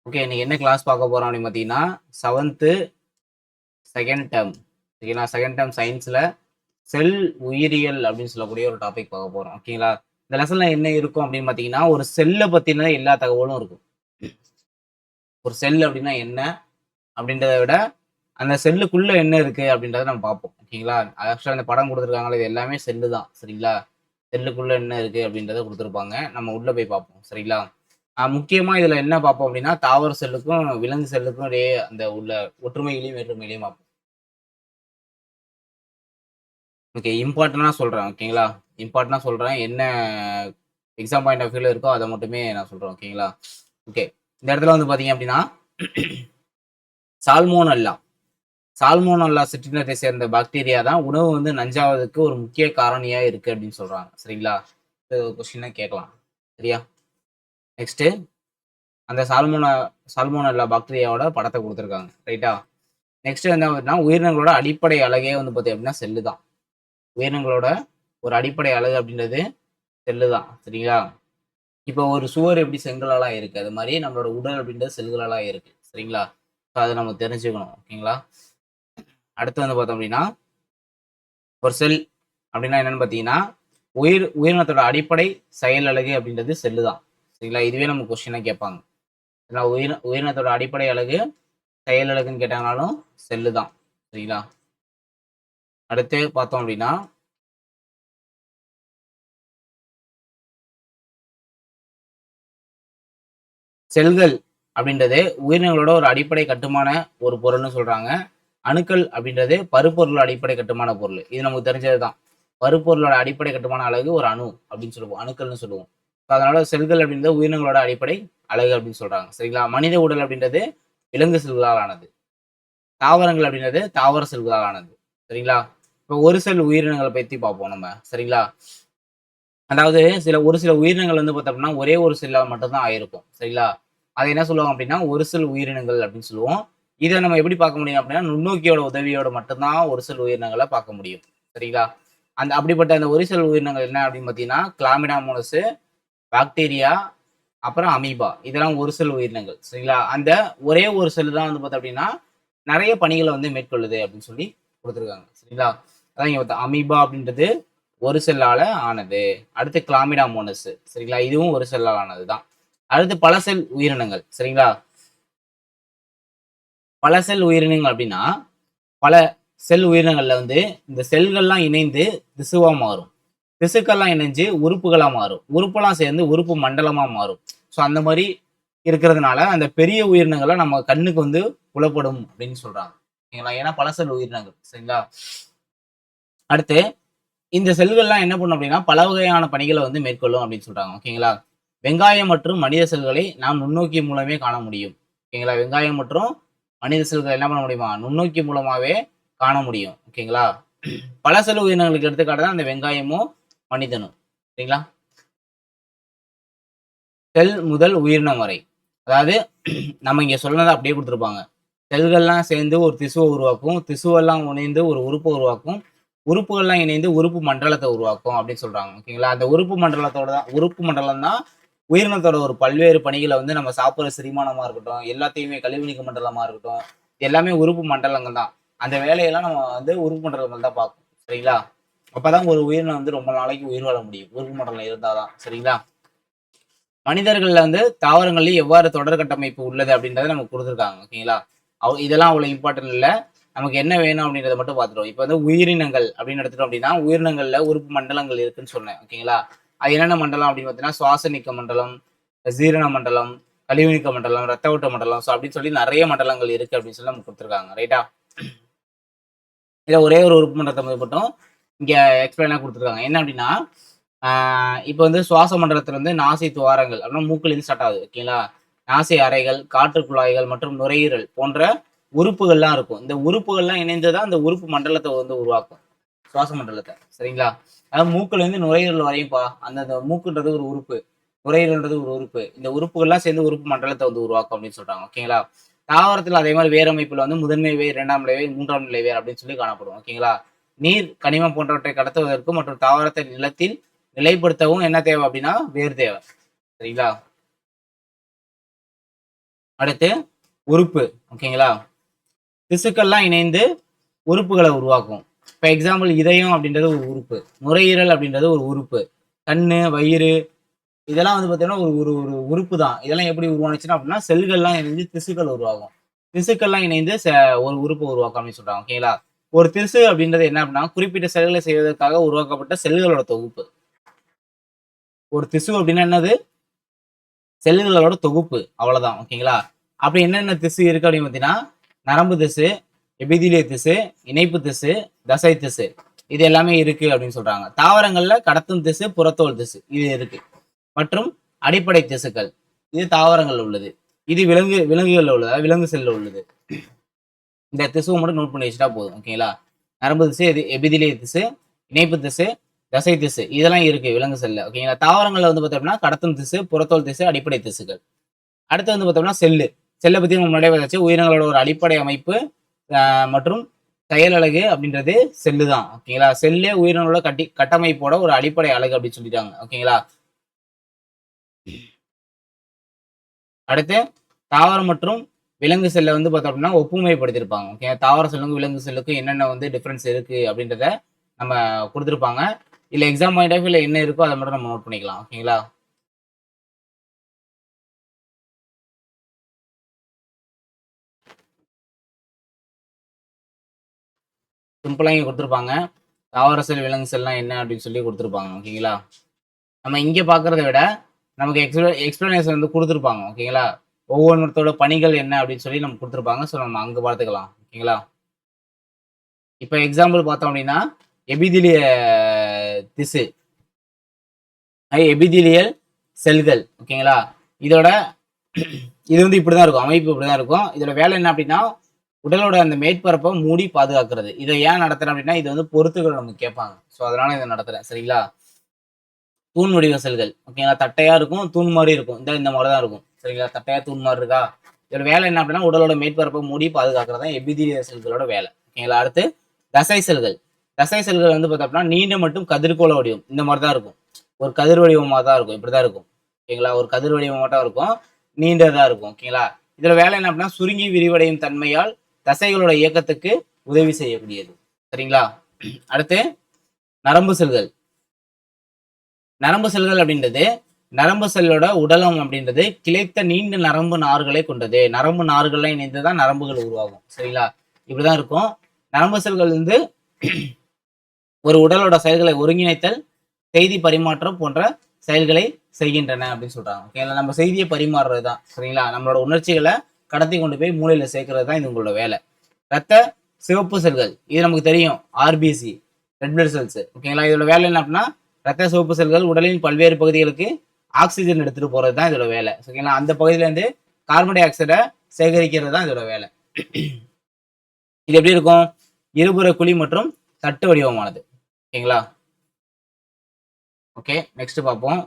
Okay. இன்னைக்கு என்ன class பார்க்க போறோம் அப்படின்னு பார்த்தீங்கன்னா, 7த் செகண்ட் டெர்ம் ஓகேங்களா? செகண்ட் டெர்ம் சயின்ஸ்ல செல் உயிரியல் அப்படின்னு சொல்லக்கூடிய ஒரு டாபிக் பார்க்க போறோம். ஓகேங்களா? இந்த லெசன்ல என்ன இருக்கும் அப்படின்னு பார்த்தீங்கன்னா, ஒரு செல்ல பத்தின எல்லா தகவலும் இருக்கும். ஒரு செல் அப்படின்னா என்ன? அப்படின்றத விட, அந்த செல்லுக்குள்ள என்ன இருக்கு அப்படின்றத நம்ம பார்ப்போம். ஓகேங்களா? ஆக்சுவலா இந்த படம் குடுத்துருக்காங்கல்ல, இது எல்லாமே செல்லு தான். சரிங்களா? செல்லுக்குள்ள என்ன இருக்கு அப்படின்றத குடுத்துருப்பாங்க. நம்ம உள்ள போய் பார்ப்போம். சரிங்களா? முக்கியமா இதுல என்ன பார்ப்போம் அப்படின்னா, தாவர செல்லுக்கும், விலங்கு செல்லுக்கும் இடையே அந்த உள்ள ஒற்றுமைகளையும், வேற்றுமைகளையும் பார்ப்போம். ஓகே. இம்பார்ட்டன்ட்டா சொல்றேன். ஓகேங்களா? இம்பார்ட்டன்ட்டா சொல்றேன். என்ன எக்ஸாம் பாயிண்ட் ஆஃப் வியூல இருக்கோ, அத மட்டுமே நான் சொல்றேன். ஓகேங்களா? ஓகே. இந்த இடத்துல வந்து பார்த்தீங்க அப்படின்னா, சால்மோனல்லா சால்மோனல்லா சிற்றினத்தை சேர்ந்த பாக்டீரியா தான் உணவு வந்து நஞ்சாவதுக்கு ஒரு முக்கிய காரணியா இருக்கு அப்படின்னு சொல்றாங்க. சரிங்களா? இது ஒரு கொஸ்டினா கேட்கலாம். சரியா? நெக்ஸ்ட்டு அந்த சால்மோனல்லா பாக்டீரியாவோட படத்த குடுத்துருக்காங்க. ரைட்டா? நெக்ஸ்ட் என்ன அப்படின்னா, உயிரினங்களோட அடிப்படை அலகே வந்து பார்த்தீங்க அப்படின்னா செல்லு தான். உயிரினங்களோட ஒரு அடிப்படை அலகு அப்படின்றது செல்லு தான். சரிங்களா? இப்போ ஒரு சுவர் எப்படி செங்கலால இருக்கு, அது மாரி நம்மளோட உடல் அப்படின்றது செல்களால இருக்கு. சரிங்களா? ஸோ அத நம்ம தெரிஞ்சுக்கணும். ஓகேங்களா? அடுத்து வந்து பார்த்தோம் அப்படின்னா, ஒரு செல் அப்படின்னா என்னன்னு பார்த்தீங்கன்னா, உயிரினத்தோட அடிப்படை செயல் அலகு அப்படின்றது செல்லு தான். சரிங்களா? இதுவே நம்ம கொஸ்டினா கேட்பாங்க. ஏன்னா உயிரினத்தோட அடிப்படை அலகு, செயல் அலகுன்னு கேட்டாங்கனாலும் செல்லு தான். சரிங்களா? அடுத்து பார்த்தோம் அப்படின்னா, செல்கள் அப்படின்றது உயிரினங்களோட ஒரு அடிப்படை கட்டுமான ஒரு பொருள்னு சொல்றாங்க. அணுக்கள் அப்படின்றது பருப்பொருளோட அடிப்படை கட்டுமான பொருள். இது நமக்கு தெரிஞ்சது தான். பருப்பொருளோட அடிப்படை கட்டுமான அலகு ஒரு அணு அப்படின்னு சொல்லுவோம். அணுக்கள்னு சொல்லுவோம். அதனால செல்கள் அப்படின்றது உயிரினங்களோட அடிப்படை அலகு அப்படின்னு சொல்றாங்க. சரிங்களா? மனித உடல் அப்படின்றது விலங்கு செல்களால் ஆனது. தாவரங்கள் அப்படின்றது தாவர செல்களால் ஆனது. சரிங்களா? இப்போ ஒரு செல் உயிரினங்கள பத்தி பார்ப்போம் நம்ம. சரிங்களா? அதாவது ஒரு சில உயிரினங்கள் வந்து பார்த்தோம்னா, ஒரே ஒரு செல்லா மட்டும் தான் ஆயிருக்கும். சரிங்களா? அத என்ன சொல்லுவாங்க அப்டின்னா, ஒரு செல் உயிரினங்கள் அப்டின்னு சொல்லுவோம். இத நம்ம எப்படி பார்க்க முடியும் அப்டின்னா, நுண்ணோக்கியோட உதவியோட மட்டும் தான் ஒரு செல் உயிரினங்கள பார்க்க முடியும். சரிங்களா? அப்படிப்பட்ட அந்த ஒரு செல் உயிரினங்கள் என்ன அப்டின்னு பார்த்தீங்கன்னா, கிளாமிடா மோனஸ், பாக்டீரியா, அப்புறம் அமீபா. இதெல்லாம் ஒரு செல் உயிரினங்கள். சரிங்களா? அந்த ஒரே ஒரு செல் தான் வந்து பார்த்தோம் அப்டின்னா, நெறைய பணிகள வந்து மேற்கொள்ளுது அப்டின்னு சொல்லி குடுத்துருக்காங்க. சரிங்களா? அதான் இங்க அமீபா அப்டின்றது ஒரு செல்லால ஆனது. அடுத்து கிளாமிடா மோனஸ். சரிங்களா? இதுவும் ஒரு செல்லால் ஆனது தான். அடுத்து பல செல் உயிரினங்கள். சரிங்களா? பல செல் உயிரினங்கள் அப்டின்னா, பல செல் உயிரினங்கள்ல வந்து இந்த செல்கள்லாம் இணைந்து திசுவா மாறும். திசுக்கள்லாம் இணைஞ்சு உறுப்புகளா மாறும். உறுப்பெல்லாம் சேர்ந்து உறுப்பு மண்டலமா மாறும். ஸோ அந்த மாரி இருக்கிறதுனால, அந்த பெரிய உயிரினங்கள்லாம் நம்ம கண்ணுக்கு வந்து புலப்படும் அப்டின்னு சொல்றாங்க. ஓகேங்களா? ஏன்னா பல செல் உயிரினங்கள். சரிங்களா? அடுத்து இந்த செல்கள்லாம் என்ன பண்ணும் அப்படின்னா, பல வகையான பணிகள வந்து மேற்கொள்ளும் அப்படின்னு சொல்றாங்க. ஓகேங்களா? வெங்காயம் மற்றும் மனித செல்களை நாம் நுண்ணோக்கி மூலமே காண முடியும். ஓகேங்களா? வெங்காயம் மற்றும் மனித செல்கள் என்ன பண்ண முடியுமா? நுண்ணோக்கி மூலமாவே காண முடியும். ஓகேங்களா? பல செல் உயிரினங்களுக்கு எடுத்துக்காட்டு தான் அந்த வெங்காயமும், மனிதனும். சரிங்களா? செல் முதல் உயிரினம் வரை. அதாவது நம்ம இங்க சொன்னத அப்படியே குடுத்துருப்பாங்க. செல்கள்லாம் சேர்ந்து ஒரு திசுவ உருவாக்கும். திசுவெல்லாம் இணைந்து ஒரு உறுப்ப உருவாக்கும். உறுப்புகள்லாம் இணைந்து உறுப்பு மண்டலத்த உருவாக்கும் அப்படின்னு சொல்றாங்க. ஓகேங்களா? அந்த உறுப்பு மண்டலம் தான் உயிரினத்தோட ஒரு பல்வேறு பணிகள வந்து நம்ம சாப்பிடுற செரிமானமா இருக்கட்டும், எல்லாத்தையுமே கழிவு நீக்க மண்டலமா இருக்கட்டும், எல்லாமே உறுப்பு மண்டலங்கள் தான். அந்த வேலையெல்லாம் நம்ம வந்து உறுப்பு மண்டலங்கள் தான் பார்க்கும். சரிங்களா? அப்பதான் ஒரு உயிரினம் வந்து ரொம்ப நாளைக்கு உயிர் வாழ முடியும். உறுப்பு மண்டலம் இருந்தா தான். சரிங்களா? மனிதர்கள்ல வந்து தாவரங்கள்லயும் எவ்வாறு தொடர் கட்டமைப்பு உள்ளது அப்படின்றத நமக்கு குடுத்துருக்காங்க. ஓகேங்களா? இதெல்லாம் அவ்வளவு இம்பார்ட்டன்ட் இல்ல. நமக்கு என்ன வேணும் அப்படின்றத மட்டும் பார்த்துருவோம். இப்ப வந்து உயிரினங்கள் அப்படின்னு எடுத்துட்டோம் அப்படின்னா, உயிரினங்கள்ல உறுப்பு மண்டலங்கள் இருக்குன்னு சொன்னேன். ஓகேங்களா? அது என்னென்ன மண்டலம் அப்படின்னு பார்த்தீங்கன்னா, சுவாச நீக்க மண்டலம், ஜீரண மண்டலம், கழிவு நீக்க மண்டலம், ரத்த ஓட்ட மண்டலம். ஸோ அப்படின்னு சொல்லி நெறைய மண்டலங்கள் இருக்கு அப்படின்னு சொல்லி நமக்கு குடுத்துருக்காங்க. ரைட்டா? இதுல ஒரே ஒரு உறுப்பு மண்டலத்த மட்டும் இங்க எக்ஸ்பிளைனா குடுத்துருக்காங்க. என்ன அப்படின்னா, ஆ இப்ப வந்து சுவாச மண்டலத்துல வந்து நாசி துவாரங்கள் அப்படின்னா மூக்குலேருந்து ஸ்டார்ட் ஆகுது. ஓகேங்களா? நாசி அறைகள், காற்று குழாய்கள் மற்றும் நுரையீரல் போன்ற உறுப்புகள்லாம் இருக்கும். இந்த உறுப்புகள்லாம் இணைந்து தான் இந்த உறுப்பு மண்டலத்த வந்து உருவாக்கும். சுவாச மண்டலத்த. சரிங்களா? அதாவது மூக்குலேருந்து நுரையீரல் வரையும்ப்பா. அந்தந்த மூக்குன்றது ஒரு உறுப்பு. நுரையீரல்ன்றது ஒரு உறுப்பு. இந்த உறுப்புகள்லாம் சேர்ந்து உறுப்பு மண்டலத்த வந்து உருவாக்கும் அப்படின்னு சொல்றாங்க. ஓகேங்களா? தாவரத்துல அதே மாரி வேர் அமைப்புல வந்து முதன்மை வேர், 2ஆம் நிலை வேர், 3ஆம் நிலை வேர் அப்படின்னு சொல்லி காணப்படும். ஓகேங்களா? நீர், கனிமம் போன்றவற்றை கடத்துவதற்கும் மற்றும் தாவரத்தை நிலத்தில் நிலைப்படுத்தவும் என்ன தேவை அப்படின்னா, வேர் தேவை. சரிங்களா? அடுத்து உறுப்பு. ஓகேங்களா? திசுக்கள்லாம் இணைந்து உறுப்புகளை உருவாக்கும். இப்போ எக்ஸாம்பிள் இதயம் அப்படின்றது ஒரு உறுப்பு, நுரையீரல் அப்படின்றது ஒரு உறுப்பு, கண்ணு, வயிறு இதெல்லாம் வந்து பார்த்தீங்கன்னா ஒரு ஒரு ஒரு உறுப்பு தான். இதெல்லாம் எப்படி உருவானுச்சுன்னா அப்படின்னா செல்கள்லாம் இணைந்து திசுக்கள் உருவாகும். திசுக்கள்லாம் இணைந்து ஒரு உறுப்பு உருவாக்கும் அப்படின்னு சொல்றாங்க. ஓகேங்களா? ஒரு திசு அப்படின்றது என்ன அப்படின்னா குறிப்பிட்ட செயல்களை செய்வதற்காக உருவாக்கப்பட்ட செல்களோட தொகுப்பு. ஒரு திசு அப்படின்னா என்னது? செல்களோட தொகுப்பு, அவ்வளவுதான். ஓகேங்களா? அப்படி என்னென்ன திசு இருக்கு அப்படின்னு பார்த்தீங்கன்னா நரம்பு திசு, எபிதிலிய திசு, இணைப்பு திசு, தசை திசு இது எல்லாமே இருக்கு அப்படின்னு சொல்றாங்க. தாவரங்கள்ல கடத்தும் திசு, புறத்தோல் திசு இது இருக்கு. மற்றும் அடிப்படை திசுக்கள் இது தாவரங்கள் உள்ளது. இது விலங்குகள் உள்ளதா, விலங்கு செல்ல உள்ளது. இந்த திசுவை மட்டும் நோட் பண்ணி வச்சுட்டா போதும். ஓகேங்களா? நரம்பு திசு, எபிதிலிய திசு, இணைப்பு திசு, தசை திசு இதெல்லாம் இருக்கு விலங்கு செல்ல. ஓகேங்களா? தாவரங்கள்ல வந்து பார்த்தோம்னா கடத்தும் திசு, புறத்தோல் திசு, அடிப்படை திசுக்கள். அடுத்து வந்து பார்த்தோம்னா செல்லு. செல்லை பத்தி நம்ம முன்னாடியே வச்சு உயிரினங்களோட ஒரு அடிப்படை அமைப்பு மற்றும் செயலழகு அப்படின்றது செல்லு தான். ஓகேங்களா? செல்லே உயிரினங்களோட கட்டமைப்போட ஒரு அடிப்படை அழகு அப்படின்னு சொல்லிட்டாங்க. ஓகேங்களா? அடுத்து தாவரம் மற்றும் விலங்கு செல்லை வந்து பார்த்தோம் அப்படின்னா ஒப்புமைப்படுத்திருப்பாங்க. ஓகே, தாவர செல்லுக்கும் விலங்கு செல்லுக்கும் என்னென்ன வந்து டிஃபரன்ஸ் இருக்கு அப்படின்றத நம்ம கொடுத்துருப்பாங்க. இல்லை எக்ஸாம் பாயிண்ட் ஆஃப் வியூல என்ன இருக்கோ அதை மட்டும் நம்ம நோட் பண்ணிக்கலாம். ஓகேங்களா? சிம்பிளா இங்க கொடுத்துருப்பாங்க. தாவர செல், விலங்கு செல்லாம் என்ன அப்படின்னு சொல்லி கொடுத்துருப்பாங்க. ஓகேங்களா? நம்ம இங்க பாக்குறத விட நமக்கு எக்ஸ்பிளனேஷன் வந்து கொடுத்துருப்பாங்க. ஓகேங்களா? ஒவ்வொருத்தரோட பணிகள் என்ன அப்படின்னு சொல்லி நம்ம கொடுத்துருப்பாங்க. ஸோ நம்ம அங்க பார்த்துக்கலாம். ஓகேங்களா? இப்போ எக்ஸாம்பிள் பார்த்தோம் அப்படின்னா எபிதிலிய திசு, எபிதிலியல் செல்கள். ஓகேங்களா? இதோட இது வந்து இப்படிதான் இருக்கும், அமைப்பு இப்படிதான் இருக்கும். இதோட வேலை என்ன அப்படின்னா உடலோட அந்த மேற்பரப்பை மூடி பாதுகாக்கிறது. இதை ஏன் நடத்துறேன் அப்படின்னா இது வந்து பொறுத்துகள் நமக்கு கேட்பாங்க. ஸோ அதனால இதை நடத்துறேன். சரிங்களா? தூண் வடிவ செல்கள். ஓகேங்களா? தட்டையா இருக்கும், தூண் மாதிரி இருக்கும். இந்த மாதிரி தான் இருக்கும். சரிங்களா? தட்டையா தூண் மாதிரி இருக்கா? இதோட வேலை என்ன அப்படின்னா உடலோட மேற்பரப்பை மூடி பாதுகாக்கிறது தான் எபிதிலிய செல்களோட வேலை. ஓகேங்களா? அடுத்து தசை செல்கள். தசை செல்கள் வந்து பார்த்தோம்னா நீண்ட மற்றும் கதிர்கோள வடிவம் இந்த மாதிரி தான் இருக்கும். ஒரு கதிர் வடிவமாக தான் இருக்கும். இப்படிதான் இருக்கும். ஓகேங்களா? ஒரு கதிர் வடிவம் மட்டும் இருக்கும், நீண்டதா இருக்கும். ஓகேங்களா? இதோட வேலை என்ன அப்படின்னா சுருங்கி விரிவடையும் தன்மையால் தசைகளோட இயக்கத்துக்கு உதவி செய்யக்கூடியது. சரிங்களா? அடுத்து நரம்பு செல்கள். நரம்பு செல்கள் அப்படின்றது நரம்பு செல்லோட உடலம் அப்படின்றது கிளைத்த நீண்ட நரம்பு நார்களை கொண்டது. நரம்பு நார்கள்லாம் இணைந்துதான் நரம்புகள் உருவாகும். சரிங்களா? இப்படிதான் இருக்கும். நரம்பு செல்கள் வந்து ஒரு உடலோட செயல்களை ஒருங்கிணைத்தல், செய்தி பரிமாற்றம் போன்ற செயல்களை செய்கின்றன அப்படின்னு சொல்றாங்க. ஓகேங்களா? நம்ம செய்தியை பரிமாறுறது தான். சரிங்களா? நம்மளோட உணர்ச்சிகளை கடத்தி கொண்டு போய் மூளையில சேர்க்கறது தான் இது உங்களோட வேலை. ரத்த சிவப்பு செல்கள் இது நமக்கு தெரியும், ஆர்பிசி, ரெட் பிளட் செல்ஸ். ஓகேங்களா? இதோட வேலை என்ன அப்படின்னா ரத்த சிவப்பு செல்கள் உடலின் பல்வேறு பகுதிகளுக்கு ஆக்சிஜன் எடுத்துட்டு போறது தான் இதோட வேலை. ஓகேங்களா? அந்த பகுதியில இருந்து கார்பன் டை ஆக்சைடை சேகரிக்கிறது தான் இதோட வேலை. இது எப்படி இருக்கும்? இருபுற குழி மற்றும் தட்டு வடிவமானது. ஓகேங்களா? ஓகே, நெக்ஸ்ட் பார்ப்போம்.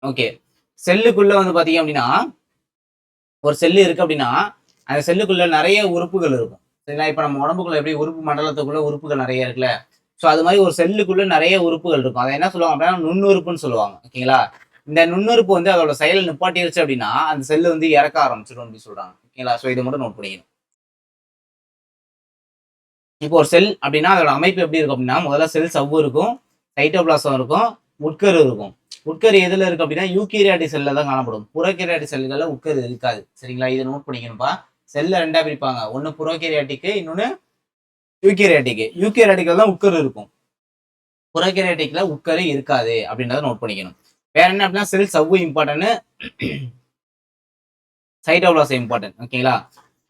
ஓகே, செல்லுக்குள்ள வந்து பாத்தீங்க அப்படின்னா ஒரு செல்லு இருக்கு அப்படின்னா அந்த செல்லுக்குள்ள நிறைய உறுப்புகள் இருக்கும். சரிங்களா? இப்ப நம்ம உடம்புக்குள்ள எப்படி உறுப்பு மண்டலத்துக்குள்ள உறுப்புகள் நிறைய இருக்குல்ல, ஸோ அது மாதிரி ஒரு செல்லுக்குள்ள நிறைய உறுப்புகள் இருக்கும். அதை என்ன சொல்லுவாங்க அப்படின்னா நுண்ணுறுப்புன்னு சொல்லுவாங்க. ஓகேங்களா? இந்த நுண்ணுறுப்பு வந்து அதோட செயலை நிப்பாட்டிருச்சு அப்படின்னா அந்த செல்லு வந்து இறக்க ஆரம்பிச்சிடும் அப்படின்னு சொல்றாங்க. ஓகேங்களா? ஸோ இதை மட்டும் நோட் பண்ணிக்கணும். இப்போ ஒரு செல் அப்படின்னா அதோட அமைப்பு எப்படி இருக்கும் அப்படின்னா முதல்ல செல் சவ்வு இருக்கும், சைட்டோபிளாசம் இருக்கும், உட்கரு இருக்கும். உட்கரு எதுல இருக்கு அப்படின்னா யூகேரியாட்டிக் செல்ல தான் காணப்படும். புரோகேரியாட்டிக் செல்கள்ல உட்கரு இருக்காது. சரிங்களா? இதை நோட் பண்ணிக்கணும்ப்பா. செல்ல ரெண்டா பிரிப்பாங்க, ஒன்னு புரோகேரியாட்டிக், இன்னொன்னு யூகேரியாட்டிக். யூகேரியாட்டிக்ல தான் உட்கரு இருக்கும், புரோகேரியாட்டிக்ல உட்கரு இருக்காது அப்படின்றத நோட் பண்ணிக்கணும். வேற என்ன அப்படின்னா செல் சவ்வு இம்பார்ட்டன்ட், சைட்டோபிளாசம் இம்பார்ட்டன்ட். ஓகேங்களா?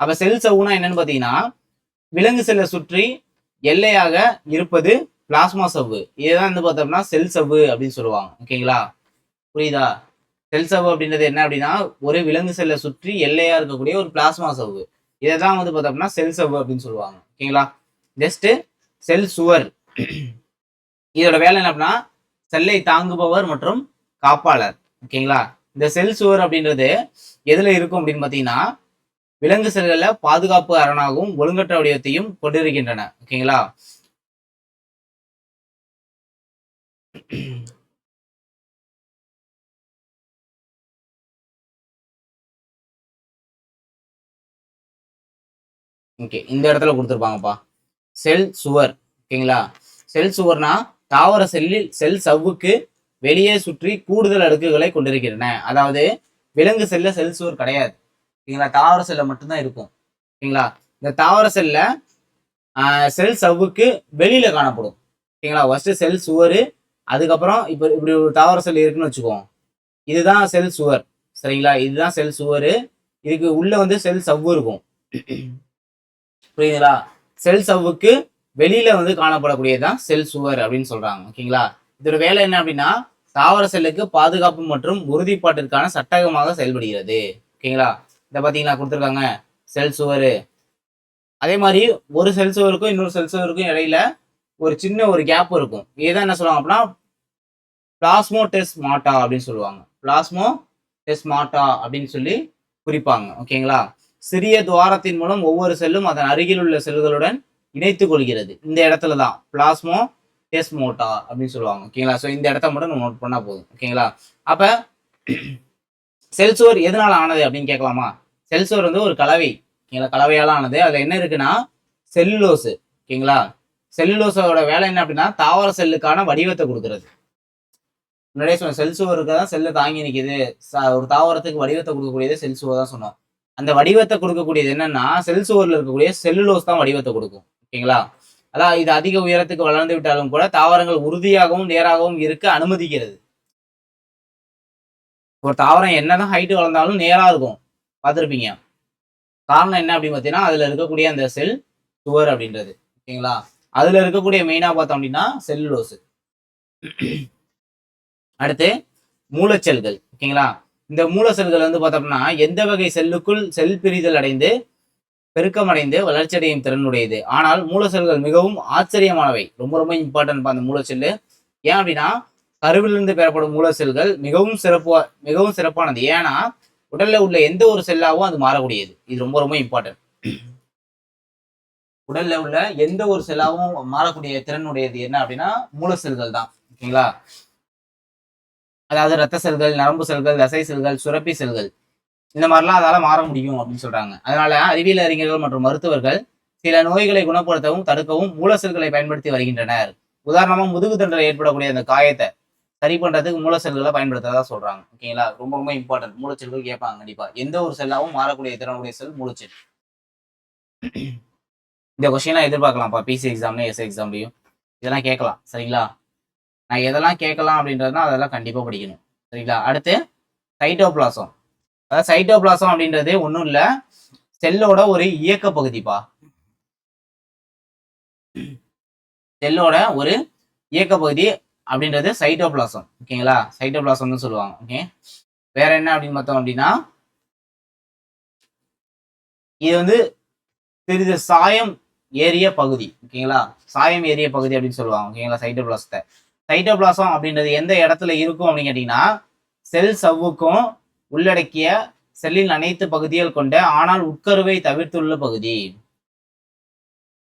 அப்ப செல் சவ்வுனா என்னன்னு பாத்தீங்கன்னா விலங்கு செல்லை சுற்றி எல்லையாக இருப்பது பிளாஸ்மா சவ்வு. இதுதான் வந்து பார்த்தோம்னா செல் சவ்வு அப்படின்னு சொல்லுவாங்க. ஓகேங்களா? புரியுதா? செல் சவ்வு அப்படின்றது என்ன அப்படின்னா ஒரு விலங்கு செல்லை சுற்றி எல்லையா இருக்கக்கூடிய ஒரு பிளாஸ்மா சவ்வு. இதை தான் வந்து பார்த்தோம்னா செல் சவ்வு அப்படின்னு சொல்லுவாங்க. ஓகேங்களா? ஜஸ்ட் செல் சுவர். இதோட வேலை என்ன அப்படின்னா செல்லை தாங்குபவர் மற்றும் காப்பாளர். ஓகேங்களா? இந்த செல் சுவர் அப்படின்றது எதுல இருக்கும் அப்படின்னு பார்த்தீங்கன்னா விலங்கு செல்கள்ல பாதுகாப்பு அரணாகவும் ஒழுங்கற்ற வடிவத்தையும் கொண்டிருக்கின்றன. ஓகேங்களா? ஓகே, இந்த இடத்துல கொடுத்துருப்பாங்கப்பா செல் சுவர். ஓகேங்களா, செல் சுவர்னா தாவர செல்லில் செல் சவ்வுக்கு வெளியே சுற்றி கூடுதல் அடுக்குகளை கொண்டிருக்கின்றன. அதாவது விலங்கு செல்ல செல் சுவர் கிடையாது. ஓகேங்களா, தாவர செல்ல மட்டும்தான் இருக்கும். ஓகேங்களா, இந்த தாவர செல்ல செல் சவ்வுக்கு வெளியில காணப்படும். ஓகேங்களா, ஃபர்ஸ்ட் செல் சுவர், அதுக்கப்புறம் இப்படி ஒரு தாவர செல் இருக்குன்னு வச்சுக்கோம், இதுதான் செல் சுவர். சரிங்களா, இதுதான் செல் சுவர். இதுக்கு உள்ள வந்து செல் சவ்வு இருக்கும். புரியுதுங்களா, செல் சவ்வுக்கு வெளியில வந்து காணப்படக்கூடியதுதான் செல் சுவர் அப்படின்னு சொல்றாங்க. ஓகேங்களா, இதோட வேலை என்ன அப்படின்னா தாவர செல்லுக்கு பாதுகாப்பு மற்றும் உறுதிப்பாட்டிற்கான சட்டகமாக செயல்படுகிறது. ஓகேங்களா, இதை பாத்தீங்கன்னா கொடுத்துருக்காங்க செல் சுவர். அதே மாதிரி ஒரு செல் சுவருக்கும் இன்னொரு செல் சுவருக்கும் இடையில ஒரு சின்ன ஒரு கேப் இருக்கும். இதுதான் என்ன சொல்லுவாங்க அப்படின்னா பிளாஸ்மோடெஸ்மாட்டா அப்படின்னு சொல்லுவாங்க. பிளாஸ்மோடெஸ்மாட்டா அப்படின்னு சொல்லி குறிப்பாங்க. ஓகேங்களா, சிறிய துவாரத்தின் மூலம் ஒவ்வொரு செல்லும் அதன் அருகில் உள்ள செல்களுடன் இணைத்துக் கொள்கிறது. இந்த இடத்துல தான் பிளாஸ்மோடெஸ்மாட்டா அப்படின்னு சொல்லுவாங்க. ஓகேங்களா, ஸோ இந்த இடத்த மட்டும் நம்ம நோட் பண்ணா போதும். ஓகேங்களா, அப்ப செல் சுவர் எதனால ஆனது அப்படின்னு கேட்கலாமா? செல் சுவர் வந்து ஒரு கலவை. ஓகேங்களா, கலவையால ஆனது. அதுல என்ன இருக்குன்னா செல்லுலோஸ். ஓகேங்களா, செல்லுலோஸோட வேலை என்ன அப்படின்னா தாவர செல்லுக்கான வடிவத்தை கொடுக்கறது. முன்னாடியே சொன்ன செல் சுவருக்கு தான் செல்லை தாங்கி நிற்கிது. ஒரு தாவரத்துக்கு வடிவத்தை கொடுக்கக்கூடியது செல் சுவர் தான் சொன்னோம். அந்த வடிவத்தை கொடுக்கக்கூடியது என்னன்னா செல் சுவர்ல இருக்கக்கூடிய செல்லுலோஸ் தான் வடிவத்தை கொடுக்கும். ஓகேங்களா, அதான் இது அதிக உயரத்துக்கு வளர்ந்து விட்டாலும் கூட தாவரங்கள் உறுதியாகவும் நேராகவும் இருக்க அனுமதிக்கிறது. ஒரு தாவரம் என்னதான் ஹைட் வளர்ந்தாலும் நேரா இருக்கும், பார்த்துருப்பீங்க. காரணம் என்ன அப்படின்னு பார்த்தீங்கன்னா அதுல இருக்கக்கூடிய அந்த செல் சுவர் அப்படின்றது. ஓகேங்களா, அதுல இருக்கக்கூடிய மெயினா பார்த்தோம் அப்படின்னா செல்லுலோஸ். அடுத்து மூலச்செல்கள். ஓகேங்களா, இந்த மூல செல்கள் வந்து பார்த்தோம்னா எந்த வகை செல்லுக்குள் செல் பிரிதல் அடைந்து பெருக்கம் அடைந்து வளர்ச்சி அடையும் திறனுடையது. ஆனால் மூல செல்கள் மிகவும் ஆச்சரியமானவை. ரொம்ப ரொம்ப இம்பார்ட்டன்ட் அந்த மூல செல்லு. ஏன் அப்படின்னா கருவிலிருந்து பெறப்படும் மூல செல்கள் மிகவும் சிறப்பானது. ஏன்னா உடல்ல உள்ள எந்த ஒரு செல்லாவும் அது மாறக்கூடியது. இது ரொம்ப ரொம்ப இம்பார்ட்டன்ட். உடல்ல உள்ள எந்த ஒரு செல்லாவும் மாறக்கூடிய திறனுடையது என்ன அப்படின்னா மூல செல்கள் தான். ஓகேங்களா, அதாவது ரத்த செல்கள், நரம்பு செல்கள், தசை செல்கள், சுரப்பி செல்கள், இந்த மாதிரிலாம் அதால மாற முடியும் அப்படின்னு சொல்றாங்க. அதனால அறிவியல் அறிஞர்கள் மற்றும் மருத்துவர்கள் சில நோய்களை குணப்படுத்தவும் தடுக்கவும் மூல செல்களை பயன்படுத்தி வருகின்றனர். உதாரணமா முதுகு தண்டில் ஏற்படக்கூடிய அந்த காயத்தை சரி பண்றதுக்கு மூல செல்களை பயன்படுத்துறதா சொல்றாங்க. ஓகேங்களா, ரொம்ப ரொம்ப இம்பார்ட்டன்ட். மூலச்செல்கள் கேட்பாங்க கண்டிப்பா. எந்த ஒரு செல்லாவும் மாறக்கூடிய திறனுடைய செல் மூலச்செல். இந்த கொஸ்டின்லாம் எதிர்பார்க்கலாம்ப்பா பிசி எக்ஸாம்லயும் எஸ்ஐ எக்ஸாம்லயும் இதெல்லாம் கேட்கலாம். சரிங்களா, நான் எதெல்லாம் கேட்கலாம் அப்படின்றதுனா அதெல்லாம் கண்டிப்பா படிக்கணும். சரிங்களா, அடுத்து சைட்டோபிளாசம். அதாவது சைட்டோபிளாசம் அப்படின்றது ஒன்றும் இல்லை, செல்லோட ஒரு இயக்க பகுதிப்பா. செல்லோட ஒரு இயக்க பகுதி அப்படின்றது சைட்டோபிளாசம். ஓகேங்களா, சைட்டோபிளாசம்னு சொல்லுவாங்க. ஓகே, வேற என்ன அப்படின்னு பார்த்தோம் அப்படின்னா இது வந்து சிறிது சாயம் ஏறிய பகுதி. ஓகேங்களா, சாயம் ஏறிய பகுதி அப்படின்னு சொல்லுவாங்க. ஓகேங்களா, சைட்டோபிளாசத்தை. சைட்டோபிளாசம் அப்படின்றது எந்த இடத்துல இருக்கும் அப்படின்னு கேட்டீங்கன்னா செல் சவ்வுக்கும் உள்ளடக்கிய செல்லின் அனைத்து பகுதிகள் கொண்ட ஆனால் உட்கருவை தவிர்த்துள்ள பகுதி.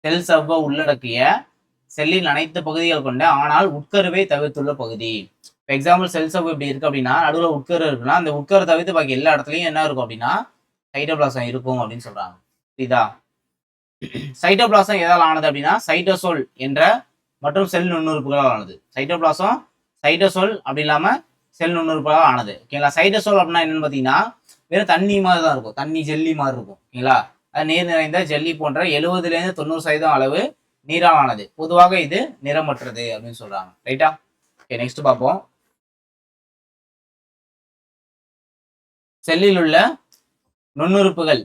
செல் சவ்வை உள்ளடக்கிய செல்லின் அனைத்து பகுதிகள் கொண்ட ஆனால் உட்கருவை தவிர்த்துள்ள பகுதி. எக்ஸாம்பிள் செல் சவ்வு இப்படி இருக்கு அப்படின்னா நடுவில் உட்கரு இருக்குன்னா அந்த உட்கரு தவிர்த்து பாக்கி எல்லா இடத்துலயும் என்ன இருக்கும் அப்படின்னா சைட்டோபிளாசம் இருக்கும் அப்படின்னு சொல்றாங்க. புரியுதா, சைட்டோபிளாசம் எதால் ஆனது அப்படின்னா சைட்டோசோல் என்ற மற்றும் செல் நுண்ணுறுப்புகளால் ஆனது. சைட்டோபிளாசம் சைட்டோசோல் அப்படி இல்லாம செல் நுண்ணுறுப்புகளால் ஆனது. ஓகேங்களா, சைட்டோசோல் அப்படின்னா என்னன்னு பாத்தீங்கன்னா வெறும் தண்ணி மாதிரி தான் இருக்கும், தண்ணி ஜெல்லி மாதிரி இருக்கும். ஓகேங்களா, அது நீர் நிறைந்த ஜெல்லி போன்ற 70% 90% அளவு நீரால் ஆனது. பொதுவாக இது நிறமற்றது அப்படின்னு சொல்றாங்க. ரைட்டா, ஓகே, நெக்ஸ்ட் பார்ப்போம். செல்லில் உள்ள நுண்ணுறுப்புகள்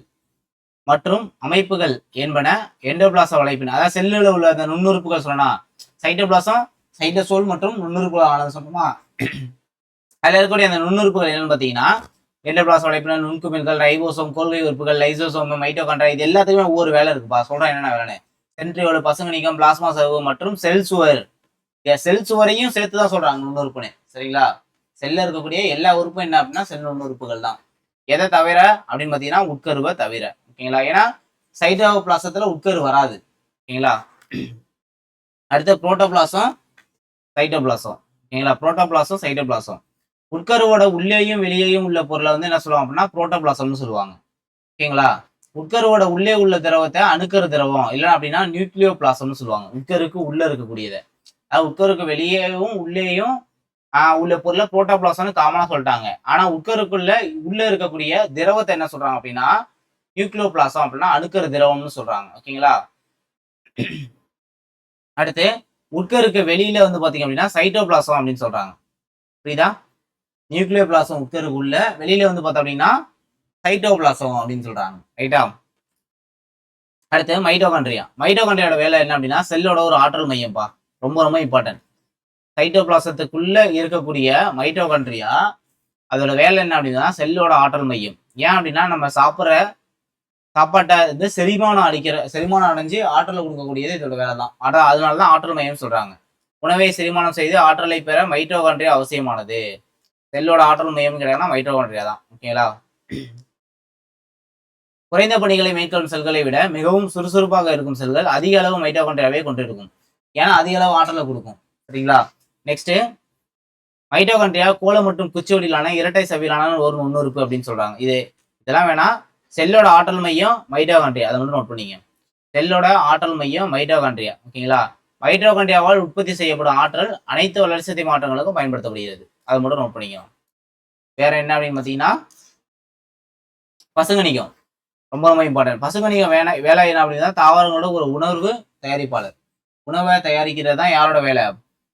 மற்றும் அமைப்புகள் என்பன எண்டோபிளாச வலைப்பின். அதாவது செல்லில் உள்ள அந்த நுண்ணுறுப்புகள் சொன்னா சைட்டோபிளாசம் சைட்டோசோல் மற்றும் நுண்ணுறுப்புகள் ஆனது சொன்னோமா. அதுல இருக்கக்கூடிய அந்த நுண்ணுறுப்புகள் என்னன்னு பாத்தீங்கன்னா எண்டோபிளாச வலைப்பினர், நுண்குமிழ்கள், ரைபோசோம், கோல்கை உறுப்புகள், லைசோசோம், மைட்டோகாண்ட்ரியா, இது எல்லாத்துக்குமே ஒவ்வொரு வேலை இருக்குப்பா. சொல்றேன் என்னென்ன வேலைன்னு. சென்ட்ரியோல், பசுங்கணிகம், பிளாஸ்மா சவ்வு மற்றும் செல் சுவர். செல் சுவரையும் சேர்த்துதான் சொல்றாங்க நுண்ணுறுப்புன்னு. சரிங்களா, செல்ல இருக்கக்கூடிய எல்லா உறுப்பும் என்ன அப்படின்னா செல் நுண்ணுறுப்புகள் தான். எதை தவிர அப்படின்னு பாத்தீங்கன்னா உட்கருவை தவிர. ஓகேங்களா, ஏன்னா சைட்டோபிளாசத்துல உட்கரு வராது. ஓகேங்களா, அடுத்து புரோட்டோபிளாசம், சைட்டோபிளாசம். ஓகேங்களா, புரோட்டோபிளாசம், சைட்டோபிளாசம். உட்கருவோட உள்ளேயும் வெளியேயும் உள்ள பொருளை வந்து என்ன சொல்லுவாங்க அப்படின்னா புரோட்டோபிளாசம்னு சொல்லுவாங்க. ஓகேங்களா, உட்கருவோட உள்ளே உள்ள திரவத்தை அணுக்கரு திரவம், இல்லை அப்படின்னா நியூக்ளியோ பிளாசம்னு சொல்லுவாங்க. உட்கருக்கு உள்ள இருக்கக்கூடியதை, அது உட்கருக்கு வெளியேயும் உள்ளேயும் உள்ள பொருளை புரோட்டோபிளாசம்னு காமனா சொல்லிட்டாங்க. ஆனா உட்கருக்குள்ள உள்ள இருக்கக்கூடிய திரவத்தை என்ன சொல்றாங்க அப்படின்னா நியூக்ளியோ பிளாசம், அப்படின்னா அணுக்கரு திரவம்னு சொல்றாங்க. ஓகேங்களா. அடுத்து உட்கருக்கு வெளியில வந்து பாத்தீங்க அப்படின்னா சைட்டோபிளாசம் அப்படின்னு சொல்றாங்க. புரியுதா? நியூக்ளியோ பிளாசம் உட்கருக்கு உள்ள, வெளியில வந்து பார்த்தோம் அப்படின்னா சைட்டோபிளாசம் அப்படின்னு சொல்றாங்க. ரைட்டா. அடுத்து மைட்டோகாண்ட்ரியா. மைட்டோகாண்ட்ரியோட வேலை என்ன அப்படின்னா செல்லோட ஒரு ஆற்றல் மையம்ப்பா, ரொம்ப ரொம்ப இம்பார்ட்டன்ட். சைட்டோபிளாசத்துக்குள்ள இருக்கக்கூடிய மைட்டோகாண்ட்ரியா, அதோட வேலை என்ன அப்படின்னா செல்லோட ஆற்றல் மையம். ஏன் அப்படின்னா நம்ம சாப்பிட்ற சாப்பாட்டை வந்து செரிமானம் அடைஞ்சு ஆற்றலை கொடுக்கக்கூடியது இதோட வேலை தான். அதனாலதான் ஆற்றல் மையம் சொல்றாங்க. உணவை செரிமானம் செய்து ஆற்றலை பெற மைட்டோகாண்ட்ரியா அவசியமானது. செல்லோட ஆற்றல் மையம் கிடையாதுன்னா மைட்டோகாண்ட்ரியா தான். ஓகேங்களா. குறைந்த பணிகளை மேற்கொள்ளும் செல்களை விட மிகவும் சுறுசுறுப்பாக இருக்கும் செல்கள் அதிக அளவு மைட்டோகாண்ட்ரியாவே கொண்டிருக்கும். ஏன்னா அதிக அளவு ஆற்றலை கொடுக்கும். சரிங்களா. நெக்ஸ்ட், மைட்டோகாண்ட்ரியா கோள மற்றும் குச்சி வடிவிலான இரட்டை சவிலான ஒரு நுண்ணுறுப்பு அப்படின்னு சொல்றாங்க. இதெல்லாம் வேணா. செல்லோட ஆற்றல் மையம் மைட்டோகாண்ட்ரியா, அதை மட்டும் நோட் பண்ணிங்க. செல்லோட ஆற்றல் மையம் மைட்டோகாண்ட்ரியா. ஓகேங்களா. மைட்டோகாண்ட்ரியாவால் உற்பத்தி செய்யப்படும் ஆற்றல் அனைத்து வளர்சிதை மாற்றங்களுக்கும் பயன்படுத்தப்படுகிறது. அதை மட்டும் நோட் பண்ணிங்க. வேற என்ன அப்படின்னு பார்த்தீங்கன்னா பசுங்கணிகம், ரொம்ப ரொம்ப இம்பார்ட்டன்ட். பசுங்கணிகம் வேலை என்ன அப்படின்னா தாவரங்களோட ஒரு உணர்வு தயாரிப்பாளர். உணவை தயாரிக்கிறது தான் யாரோட வேலை?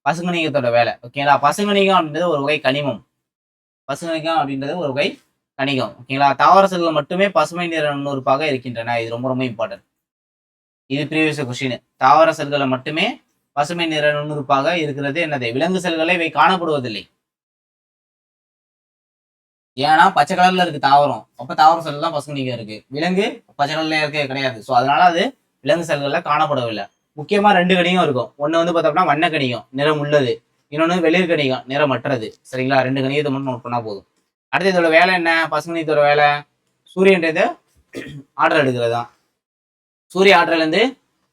பசுங்கணிகத்தோட வேலை. ஓகேங்களா. பசுங்கணிகம் அப்படின்றது ஒரு வகை கனிமம். பசுங்கணிகம் அப்படின்றது ஒரு வகை கணிகம். ஓகேங்களா. தாவர செல்கள் மட்டுமே பசுமை நிற நுண்ணுறுப்பாக இருக்கின்றன. இது ரொம்ப ரொம்ப இம்பார்ட்டன்ட். இது ப்ரீவியஸ் கொஸ்டின். தாவர செல்களை மட்டுமே பசுமை நிற நுண்ணுறுப்பாக இருக்கிறது என்னது? விலங்கு செல்களை இவை காணப்படுவதில்லை. ஏன்னா பச்சை கலர்ல இருக்கு தாவரம், அப்ப தாவர செல் தான் பசுங்கணிகம் இருக்கு. விலங்கு பச்சை கலர்ல இருக்க கிடையாது. ஸோ அதனால அது விலங்கு செல்கள்ல காணப்படவில்லை. முக்கியமா 2 கணிகம் இருக்கும். ஒண்ணு வந்து பார்த்தோம்னா வண்ண கணிகம், நிறம் உள்ளது. இன்னொன்னு வெளிர் கணிகம், நிறமற்றது. சரிங்களா. 2 கணிகத்தை மட்டும் நோட் பண்ணா போதும். அடுத்து இதோட வேலை என்ன? பசுங்கணிகத்தோட வேலை சூரியன்றது ஆற்றல் எடுக்கிறது தான். சூரிய ஆற்றல் இருந்து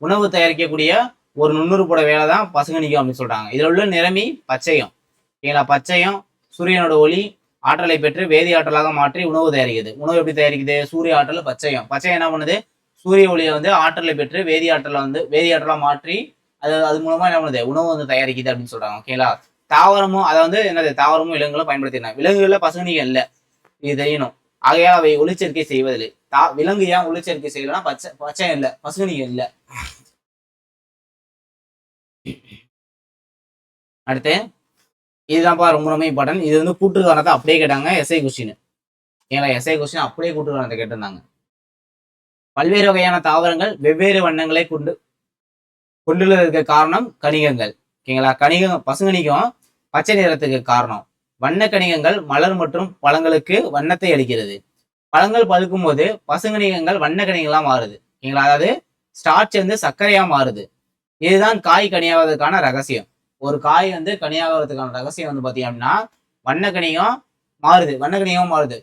உணவு தயாரிக்கக்கூடிய ஒரு நுண்ணுறுப்போட வேலை தான் பசுங்கணிகம் அப்படின்னு சொல்றாங்க. இதுல உள்ள நிறமி பச்சையம். ஓகேங்களா. பச்சையம் சூரியனோட ஒளி ஆற்றலை பெற்று வேதி ஆற்றலாக மாற்றி உணவு தயாரிக்குது. உணவு எப்படி தயாரிக்குது? சூரிய ஆற்றல் பச்சையம். பச்சையம் என்ன பண்ணுது? சூரிய ஒளியை வந்து ஆற்றலை பெற்று வேதி ஆற்றலா மாற்றி அது மூலமா என்ன பண்ணுது? உணவு வந்து தயாரிக்குது அப்படின்னு சொல்றாங்க. ஓகேங்களா. தாவரமும் அதை வந்து என்னது? தாவரமும் விலங்குகளும் பயன்படுத்தினாங்க. விலங்குகள்ல பசுங்கணிகம் இல்லை, இது தெரியணும். ஆகையால் அவை ஒளிச்சேர்க்கை செய்வதில்லை. விலங்கு ஏன் ஒளிச்சேர்க்கை செய்யலன்னா பச்சையம் இல்லை, பசுங்கணிகம் இல்லை. அடுத்து இதுதான்ப்பா ரொம்ப ரொம்ப இம்பார்ட்டன்ட். இது வந்து கூட்டு காரணத்தை அப்படியே கேட்டாங்க எஸ்ஐ கொஸ்டின். ஏன்னா எஸ்ஐ கொஸ்டின் அப்படியே கூட்டு காரணத்தை கேட்டிருந்தாங்க. பல்வேறு வகையான தாவரங்கள் வெவ்வேறு வண்ணங்களை கொண்டுள்ளதற்கு காரணம் கணிகங்கள். ஓகேங்களா. பசுங்கணிகம் பச்சை நிறத்துக்கு காரணம். வண்ண கணிகங்கள் மலர் மற்றும் பழங்களுக்கு வண்ணத்தை அளிக்கிறது. பழங்கள் பழுக்கும் போது பசுங்கணிகங்கள் வண்ண கணிகங்களா மாறுது. ஓகேங்களா. அதாவது ஸ்டார்ச் வந்து சர்க்கரையா மாறுது. இதுதான் காய் கனியாவதற்கான ரகசியம். ஒரு காய் வந்து கனியாகிறதுக்கான ரகசியம் வந்து பாத்தீங்க அப்படின்னா வண்ண கணிகம் மாறுது.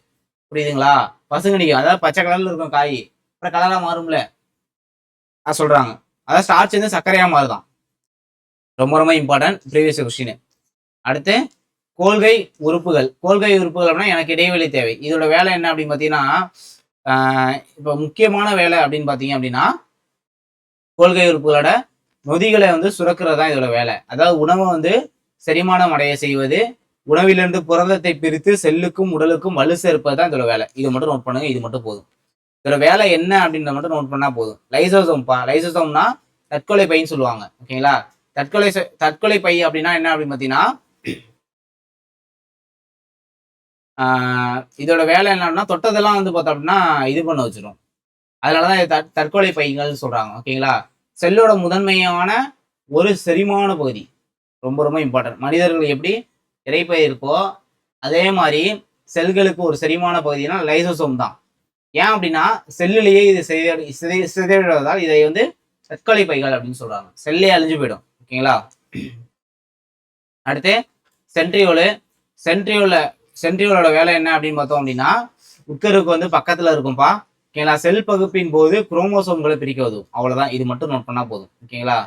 புரியுதுங்களா. பசுங்கணிகம் அதாவது பச்சை கலர்ல இருக்கும் காய் அப்புறம் கலரா மாறும்ல, சொல்றாங்க. அதாவது ஸ்டார்ச் வந்து சர்க்கரையா மாறுதான். ரொம்ப ரொம்ப இம்பார்ட்டன்ட் ப்ரீவியஸ் கொஸ்டின். அடுத்து கோல்கை உறுப்புகள். கோல்கை உறுப்புகள் அப்படின்னா எனக்கு இடைவெளி தேவை. இதோட வேலை என்ன அப்படின்னு பாத்தீங்கன்னா இப்போ முக்கியமான வேலை அப்படின்னு பாத்தீங்க அப்படின்னா கோல்கை உறுப்புகளோட நொதிகளை வந்து சுரக்கிறது தான் இதோட வேலை. அதாவது உணவை வந்து செரிமானம் அடைய செய்வது, உணவிலிருந்து புரதத்தை பிரித்து செல்லுக்கும் உடலுக்கும் வலு சேர்ப்பது தான் இதோட வேலை. இது மட்டும் நோட் பண்ணுங்க, இது மட்டும் போதும். இதோட வேலை என்ன அப்படின்றத மட்டும் நோட் பண்ணா போதும். லைசோசோம்னா தற்கொலை பைன்னு சொல்லுவாங்க. ஓகேங்களா. தற்கொலை பை அப்படின்னா என்ன அப்படின்னு பாத்தீங்கன்னா இதோட வேலை என்னன்னா தொட்டதெல்லாம் வந்து பார்த்தோம் அப்படின்னா இது பண்ண வச்சிடும். அதனாலதான் தற்கொலை பைகள் சொல்றாங்க. ஓகேங்களா. செல்லோட முதன்மையான ஒரு செரிமான பகுதி, ரொம்ப ரொம்ப இம்பார்ட்டன்ட். மனிதர்கள் எப்படி இறைப்பை இருக்கோ அதே மாதிரி செல்களுக்கு ஒரு செரிமான பகுதினா லைசோசோம் தான். ஏன் அப்படின்னா செல்லுலேயே இது சிதைவதால் இதை வந்து தற்கொலை பைகள் அப்படின்னு சொல்றாங்க. செல்லே அழிஞ்சு போயிடும். ஓகேங்களா. அடுத்து சென்ட்ரியோலோட வேலை என்ன அப்படின்னு பார்த்தோம் அப்படின்னா உட்கருக்கு வந்து பக்கத்துல இருக்கும்பா. ஓகேங்களா. செல் பகுப்பின் போது குரோமோசோம்களை பிரிக்க உதவும். அவ்வளவுதான். இது மட்டும் நோட் பண்ணா போதும். ஓகேங்களா.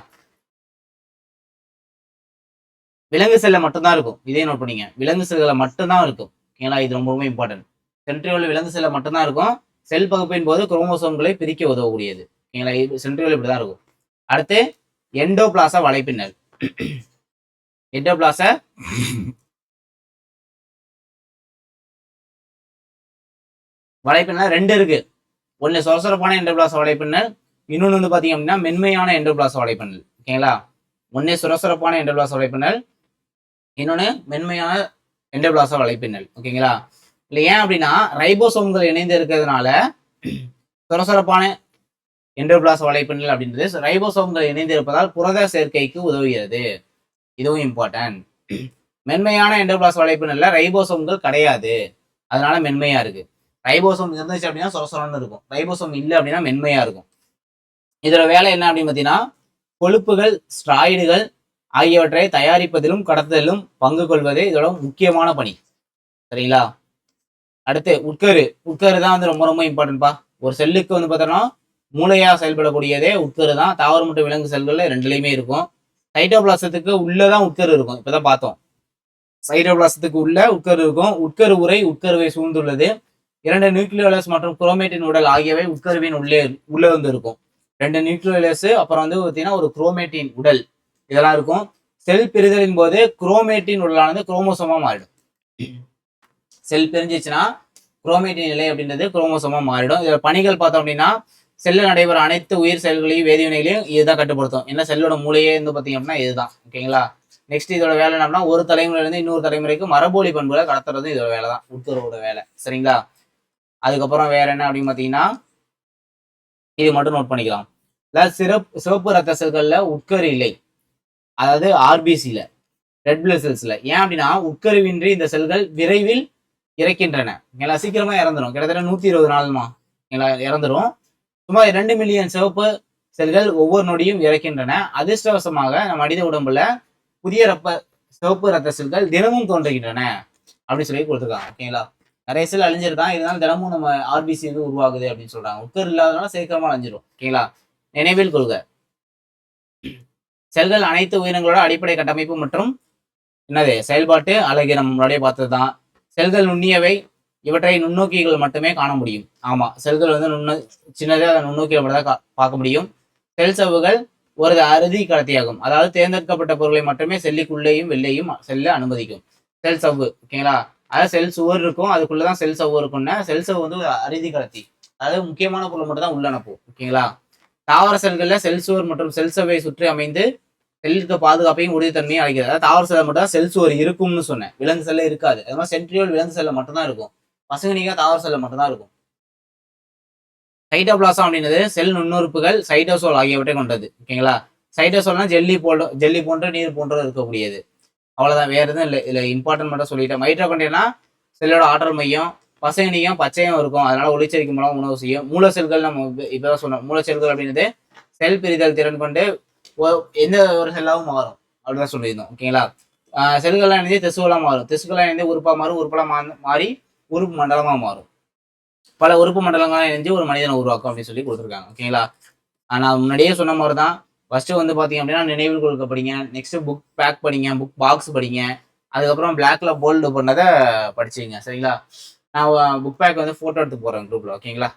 விலங்கு செல்ல மட்டும்தான் இருக்கும். இதே நோட் பண்ணிங்க. விலங்கு செல்களை மட்டும்தான் இருக்கும். ஓகேங்களா. இது ரொம்ப ரொம்ப இம்பார்ட்டன்ட். சென்ட்ரியோல விலங்கு செல்ல மட்டும்தான் இருக்கும். செல் பகுப்பின் போது குரோமோசோம்களை பிரிக்க உதவக்கூடியது. ஓகேங்களா? சென்ட்ரியோல் இப்படிதான் இருக்கும். அடுத்து எண்டோபிளாச வலைப்பின்னல். எண்டோபிளாச வலைப்பின்னல் 2 இருக்கு. ஒன்னு சொரசொரப்பான எண்டோபிளாச வலைப்பின்னல், இன்னொன்னு வந்து பாத்தீங்க அப்படின்னா மென்மையான எண்டோபிளாச வலைப்பின்னல். ஓகேங்களா? ஒன்னு சுரசுரப்பான எண்டோபிளாச வலைப்பின்னல், இன்னொன்னு மென்மையான எண்டோபிளாச வலைப்பின்னல். ஓகேங்களா? இல்ல ஏன் அப்படின்னா ரைபோசோம்கள் இணைந்து இருக்கிறதுனால சொரசொரப்பான எண்டோபிளாச வலைப்பின்னல் அப்படின்றது ரைபோசோம்கள் இணைந்து இருப்பதால் புரத சேர்க்கைக்கு உதவுகிறது. இதுவும் இம்பார்ட்டன்ட். மென்மையான எண்டோபிளாச வலைப்பின்னல்ல ரைபோசோம்கள் கிடையாது, அதனால மென்மையா இருக்கு. ரைபோசோம் இருந்துச்சு அப்படின்னா சொரசொரன்னு இருக்கும், ரைபோசோம் இல்லை அப்படின்னா மென்மையா இருக்கும். இதோட வேலை என்ன அப்படின்னு பார்த்தீங்கன்னா கொழுப்புகள், ஸ்ட்ராய்டுகள் ஆகியவற்றை தயாரிப்பதிலும் கடத்துதலும் பங்கு கொள்வதே இதோட முக்கியமான பணி. சரிங்களா? அடுத்து உட்கரு. உட்கரு தான் வந்து ரொம்ப ரொம்ப இம்பார்ட்டன்ட்பா. ஒரு செல்லுக்கு வந்து பார்த்தோம்னா மூளையா செயல்படக்கூடியதே உட்கரு தான். தாவர மற்றும் விலங்கு செல்கள்ல ரெண்டுலையுமே இருக்கும். சைட்டோபிளாசத்துக்கு உள்ளதான் உட்கரு இருக்கும். இப்பதான் பார்த்தோம். சைட்டோபிளாசத்துக்கு உள்ள உட்கரு இருக்கும். உட்கரு உரை உட்கருவை சூழ்ந்துள்ளது. 2 நியூக்ளியோலஸ் மற்றும் குரோமேட்டின் உடல் ஆகியவை உட்கருவின் உள்ளே வந்து இருக்கும். 2 நியூக்ளியோலஸ், அப்புறம் வந்து பார்த்தீங்கன்னா ஒரு குரோமேட்டின் உடல், இதெல்லாம் இருக்கும். செல் பிரிதலின் போது குரோமேட்டின் உடலானது குரோமோசோமா மாறிடும். செல் பிரிஞ்சிச்சுன்னா குரோமேட்டின் நிலை அப்படின்றது குரோமோசோமா மாறிடும். இதோட பணிகள் பார்த்தோம் அப்படின்னா செல்லில் நடைபெற அனைத்து உயிர் செயல்களையும் வேதிவினைகளையும் இதுதான் கட்டுப்படுத்தும். என்ன செல்லோட மூளையே வந்து பார்த்தீங்க அப்படின்னா இதுதான். ஓகேங்களா? நெக்ஸ்ட் இதோட வேலை என்னன்னா ஒரு தலைமுறையிலிருந்து இன்னொரு தலைமுறைக்கு மரபொலி பண்புகளை கடத்துறது இதோட வேலை தான், உட்கருவோட வேலை. சரிங்களா? அதுக்கப்புறம் வேற என்ன அப்படின்னு பார்த்தீங்கன்னா இது மட்டும் நோட் பண்ணிக்கலாம். அதாவது சிவப்பு ரத்த செல்கள்ல உட்கரு இல்லை, அதாவது ஆர்பிசில, ரெட் பிளட் செல்ஸ்ல. ஏன் அப்படின்னா உட்கருவின்றி இந்த செல்கள் விரைவில் இறக்கின்றன. சீக்கிரமா இறந்துடும். கிட்டத்தட்ட 120 நாள்மா இறந்துடும். சுமார் 2 மில்லியன் சிவப்பு செல்கள் ஒவ்வொரு நொடியும் இறக்கின்றன. அதிர்ஷ்டவசமாக நம்ம மனித உடம்புல புதிய சிவப்பு ரத்த செல்கள் தினமும் தோன்றுகின்றன அப்படின்னு சொல்லி கொடுத்துருக்காங்க. ஓகேங்களா? நிறைய செல் அழிஞ்சிருக்கான், இருந்தாலும் தினமும் நம்ம ஆர்பிசி வந்து உருவாகுது அப்படின்னு சொல்றாங்க. உட்கரு இல்லாதனால சீக்கிரமா அழிஞ்சிடும். ஓகேங்களா? நினைவில் கொள்க, செல்கள் அனைத்து உயிரினங்களோட அடிப்படை கட்டமைப்பு மற்றும் என்னது செயல்பாட்டு அழகு நம்ம முன்னாடியே பார்த்ததுதான். செல்கள் நுண்ணியவை, இவற்றை நுண்ணோக்கிகள் மட்டுமே காண முடியும். ஆமா, செல்கள் வந்து சின்னதாக நுண்ணோக்கிகள் மட்டும் தான் பார்க்க முடியும். செல் சவ்வுகள் ஒரு அறுதி கடத்தியாகும். அதாவது தேர்ந்தெடுக்கப்பட்ட பொருளை மட்டுமே செல்லுக்குள்ளேயும் வெளியேயும் செல்ல அனுமதிக்கும். செல் சவ்வு. ஓகேங்களா? அதாவது செல் சுவர் இருக்கும், அதுக்குள்ளதான் செல் சவ்வு இருக்கும்னா செல் சவ்வு வந்து ஒரு அறுதி கடத்தி, அதாவது முக்கியமான பொருள் மட்டும் தான் உள்ள அனுப்பும். ஓகேங்களா? தாவர செல்கள்ல செல் சுவர் மற்றும் செல் சவ்வை சுற்றி அமைந்து செல்லுக்கு பாதுகாப்பையும் உறுதித்தன்மையும் அளிக்கிறது. அதாவது தாவர செல்ல மட்டும் தான் செல் சுவர் இருக்கும்னு சொன்னேன், விலங்கு செல்ல இருக்காது. அது மாதிரி சென்ட்ரியோல் விலங்கு செல்ல மட்டும்தான் இருக்கும், பசுங்கனிக்கா தாவர செல்ல மட்டும்தான் இருக்கும். சைட்டோபிளாசம் அப்படின்றது செல் நுண்ணுறுப்புகள், சைட்டோசோல் ஆகியவற்றை கொண்டது. ஓகேங்களா? சைட்டோசோல்னா ஜெல்லி போன்ற நீர் போன்ற இருக்கக்கூடியது. அவ்வளவுதான், வேற எதுவும் இல்லை. இதுல இம்பார்ட்டன்ட் மட்டும் சொல்லிட்டேன். மைட்டோகாண்ட்ரியா செல்லோட ஆற்றல் மையம், பசங்கனிக்கும் பச்சையும் இருக்கும், அதனால ஒளிச்சேர்க்கை மூலம் உணவு செய்யும். மூல செல்கள் நம்ம இப்பதான் சொன்னோம். மூல செல்கள் அப்படின்றது செல் பிரிதல் திறன் கொண்டு எந்த ஒரு செல்லாவும் மாறும் அப்படிதான் சொல்லியிருந்தோம். ஓகேங்களா? செல்கள்லாம் இணைந்து திசுவெல்லாம் மாறும், திசுக்கெல்லாம் இணைந்து உறுப்பா மாறும், உறுப்பெல்லாம் மாறி உறுப்பு மண்டலமா மாறும். பல உறுப்பு மண்டலங்களாக இணைஞ்சு ஒரு மனிதனை உருவாக்கும் அப்படின்னு சொல்லி கொடுத்துருக்காங்க. ஓகேங்களா? நான் முன்னாடியே சொன்ன மாதிரி தான். ஃபர்ஸ்ட் வந்து பார்த்தீங்க அப்படின்னா நினைவில் கொள்க படிங்க, நெக்ஸ்ட் புக் பேக் படிங்க, புக் பாக்ஸ் படிங்க, அதுக்கப்புறம் பிளாக்ல போல்டு பண்ணதை படிச்சுங்க. சரிங்களா? நான் புக் பேக் வந்து ஃபோட்டோ எடுத்து போடுறேன் குரூப்ல. ஓகேங்களா?